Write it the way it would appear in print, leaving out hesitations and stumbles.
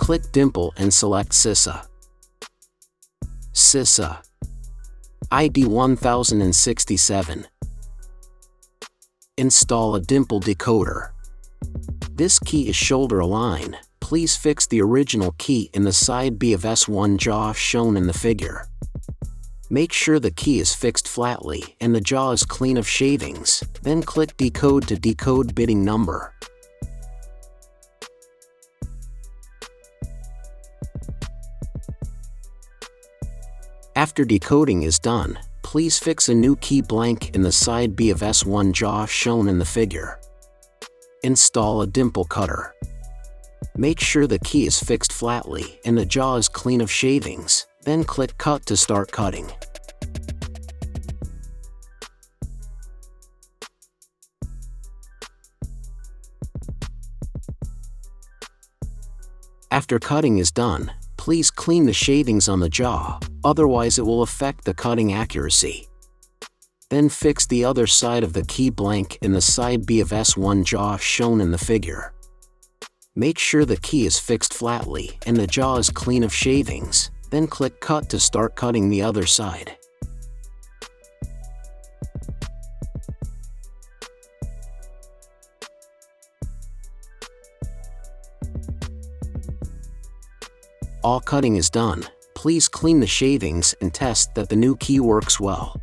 click Dimple and select Cisa. Cisa ID 1067. Install a Dimple decoder. This key is shoulder aligned. Please fix the original key in the side B of S1 jaw shown in the figure. Make sure the key is fixed flatly and the jaw is clean of shavings, then click Decode to decode bidding number. After decoding is done, please fix a new key blank in the side B of S1 jaw shown in the figure. Install a Dimple cutter. Make sure the key is fixed flatly and the jaw is clean of shavings, then click Cut to start cutting. After cutting is done, please clean the shavings on the jaw, otherwise it will affect the cutting accuracy. Then fix the other side of the key blank in the side B of S1 jaw shown in the figure. Make sure the key is fixed flatly and the jaw is clean of shavings, then click Cut to start cutting the other side. All cutting is done. Please clean the shavings and test that the new key works well.